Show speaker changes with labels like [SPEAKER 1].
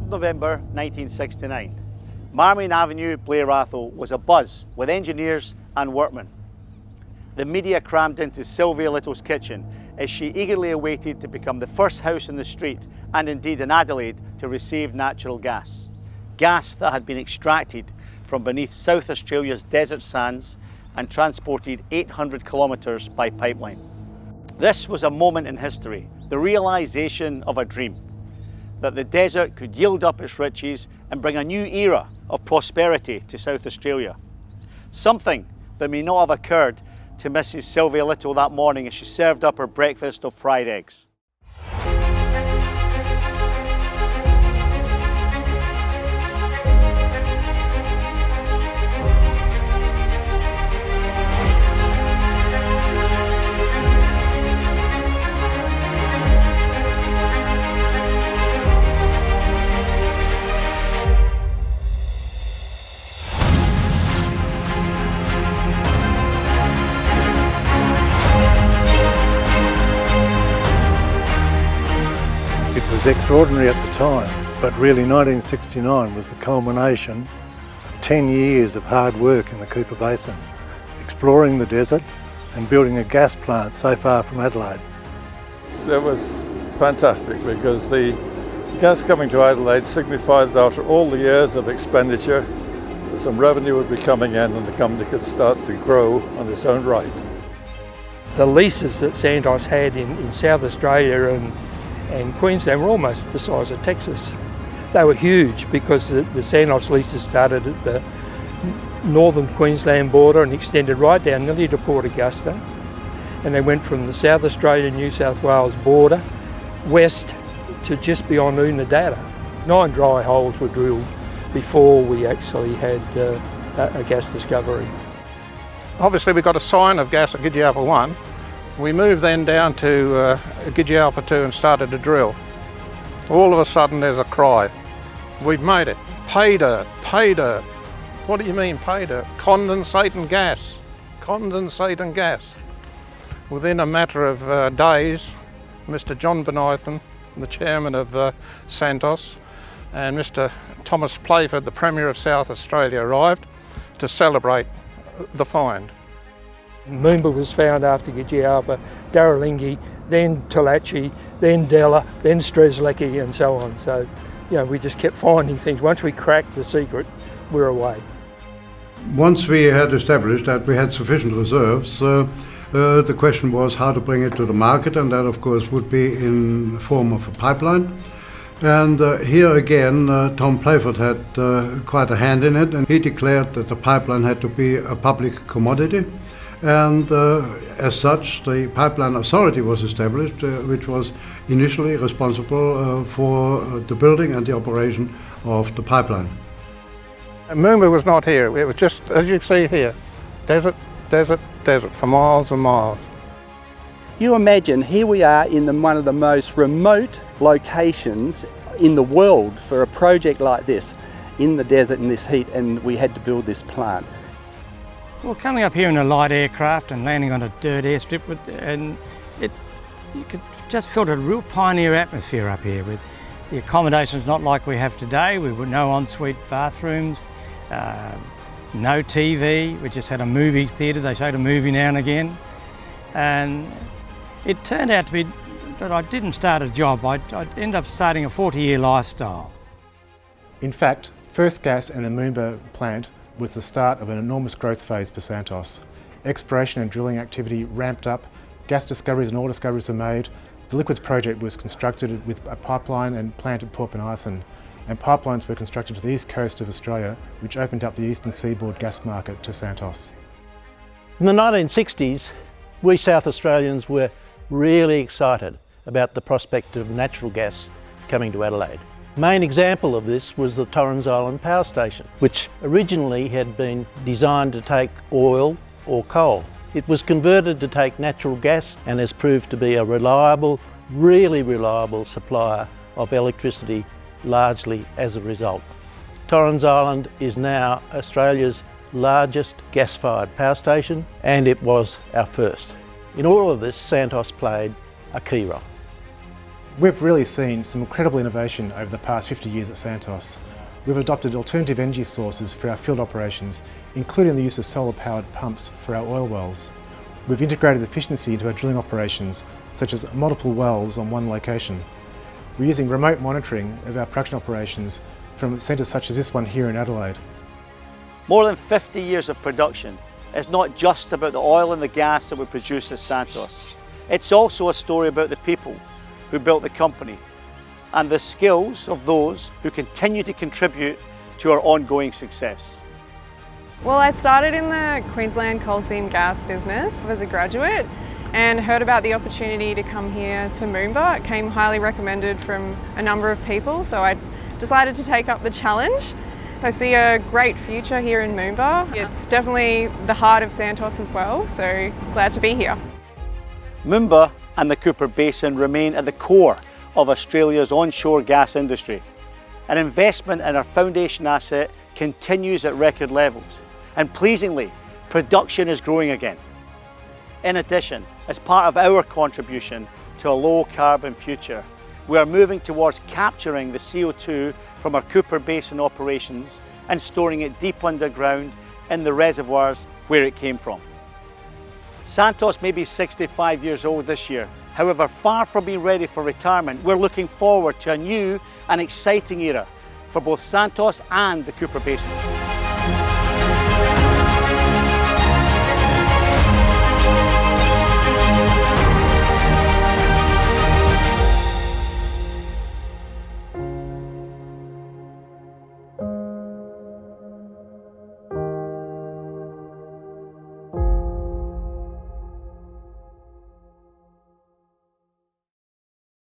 [SPEAKER 1] November 1969. Marmion Avenue, Blair Atholl was abuzz with engineers and workmen. The media crammed into Sylvia Little's kitchen as she eagerly awaited to become the first house in the street, and indeed in Adelaide, to receive natural gas. Gas that had been extracted from beneath South Australia's desert sands and transported 800 kilometres by pipeline. This was a moment in history, the realisation of a dream, that the desert could yield up its riches and bring a new era of prosperity to South Australia. Something that may not have occurred to Mrs. Sylvia Little that morning as she served up her breakfast of fried eggs.
[SPEAKER 2] It was extraordinary at the time, but really 1969 was the culmination of 10 years of hard work in the Cooper Basin, exploring the desert and building a gas plant so far from Adelaide.
[SPEAKER 3] It was fantastic because the gas coming to Adelaide signified that after all the years of expenditure, some revenue would be coming in and the company could start to grow on its own right.
[SPEAKER 4] The leases that Santos had in South Australia and Queensland were almost the size of Texas. They were huge because the Santos leases started at the northern Queensland border and extended right down nearly to Port Augusta. And they went from the South Australia-New South Wales border west to just beyond Unadilla. 9 dry holes were drilled before we actually had a gas discovery.
[SPEAKER 5] Obviously we got a sign of gas at Gidgyalpa 1. We moved then down to Gidgyalpa 2 and started to drill. All of a sudden there's a cry. We've made it. Pay dirt, pay dirt. What do you mean pay dirt? Condensate and gas. Condensate and gas. Within a matter of days, Mr. John Benython, the chairman of Santos, and Mr. Thomas Playford, the Premier of South Australia, arrived to celebrate the find.
[SPEAKER 4] Moomba was found after Gidgyalpa, Darralingi, then Talachi, then Della, then Strzelecki and so on. So, we just kept finding things. Once we cracked the secret, we're away.
[SPEAKER 6] Once we had established that we had sufficient reserves, the question was how to bring it to the market, and that of course would be in the form of a pipeline. And here again, Tom Playford had quite a hand in it, and he declared that the pipeline had to be a public commodity. And as such, the Pipeline Authority was established, which was initially responsible for the building and the operation of the pipeline.
[SPEAKER 5] Moomba was not here. It was just, as you see here, desert, desert, desert for miles and miles.
[SPEAKER 7] You imagine, here we are in one of the most remote locations in the world for a project like this, in the desert in this heat, and we had to build this plant.
[SPEAKER 8] Well, coming up here in a light aircraft and landing on a dirt airstrip, you could just feel a real pioneer atmosphere up here with the accommodations not like we have today. We were no ensuite bathrooms, no TV. We just had a movie theatre. They showed a movie now and again. And it turned out to be that I didn't start a job. I'd end up starting a 40-year lifestyle.
[SPEAKER 9] In fact, first gas in the Moomba plant was the start of an enormous growth phase for Santos. Exploration and drilling activity ramped up, gas discoveries and oil discoveries were made. The liquids project was constructed with a pipeline and plant at Port Benython, and pipelines were constructed to the east coast of Australia, which opened up the eastern seaboard gas market to Santos.
[SPEAKER 10] In the 1960s, we South Australians were really excited about the prospect of natural gas coming to Adelaide. Main example of this was the Torrens Island Power Station, which originally had been designed to take oil or coal. It was converted to take natural gas and has proved to be a reliable, really reliable supplier of electricity, largely as a result. Torrens Island is now Australia's largest gas-fired power station, and it was our first. In all of this, Santos played a key role.
[SPEAKER 9] We've really seen some incredible innovation over the past 50 years at Santos. We've adopted alternative energy sources for our field operations, including the use of solar-powered pumps for our oil wells. We've integrated efficiency into our drilling operations, such as multiple wells on one location. We're using remote monitoring of our production operations from centres such as this one here in Adelaide.
[SPEAKER 1] More than 50 years of production is not just about the oil and the gas that we produce at Santos. It's also a story about the people who built the company and the skills of those who continue to contribute to our ongoing success.
[SPEAKER 11] Well, I started in the Queensland coal seam gas business as a graduate and heard about the opportunity to come here to Moomba. It came highly recommended from a number of people, so I decided to take up the challenge. I see a great future here in Moomba. It's definitely the heart of Santos as well, so glad to be here.
[SPEAKER 1] Moomba and the Cooper Basin remain at the core of Australia's onshore gas industry. An investment in our foundation asset continues at record levels, and pleasingly, production is growing again. In addition, as part of our contribution to a low carbon future, we are moving towards capturing the CO2 from our Cooper Basin operations and storing it deep underground in the reservoirs where it came from. Santos may be 65 years old this year. However, far from being ready for retirement, we're looking forward to a new and exciting era for both Santos and the Cooper Basin.